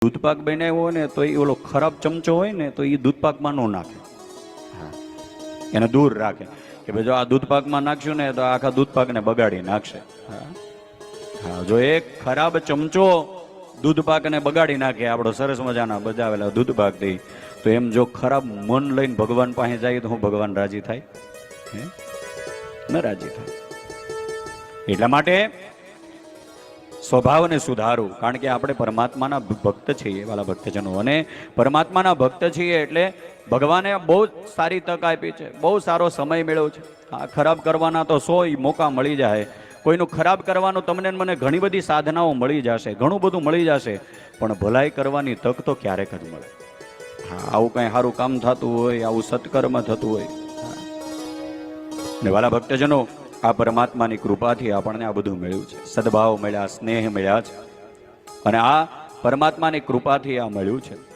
દૂધપાક બનાવ્યો હોય ને તો એ ઓલો ખરાબ ચમચો હોય ને તો એ દૂધપાકમાં ન નાખે, હા, એને દૂર રાખે કે ભાઈ જો આ દૂધપાકમાં નાખશું ને તો આખા દૂધપાકને બગાડી નાખશે. હા, હા, જો એક ખરાબ ચમચો દૂધપાકને બગાડી નાખે, આપણો સરસ મજાના બજાવેલા દૂધપાકથી, તો એમ જો ખરાબ મન લઈને ભગવાન પાસે જાય તો હું ભગવાન રાજી થાય? ન રાજી થાય. એટલા માટે સ્વભાવને સુધારવું, કારણ કે આપણે પરમાત્માના ભક્ત છીએ વાલા ભક્તજનો, અને પરમાત્માના ભક્ત છીએ એટલે ભગવાને બહુ સારી તક આપી છે, બહુ સારો સમય મેળવ્યો છે. આ ખરાબ કરવાના તો 100 મોકા મળી જાય, કોઈનું ખરાબ કરવાનું તમને મને ઘણી બધી સાધનાઓ મળી જશે, ઘણું બધું મળી જશે, પણ ભલાઈ કરવાની તક તો ક્યારેક જ મળે. હા, આવું કંઈ સારું કામ થતું હોય, આવું સત્કર્મ થતું હોય, ને વાલા ભક્તજનો આ પરમાત્માની કૃપાથી આપણને આ બધું મળ્યું છે. સદભાવ મળ્યા, સ્નેહ મળ્યા છે, અને આ પરમાત્માની કૃપાથી આ મળ્યું છે.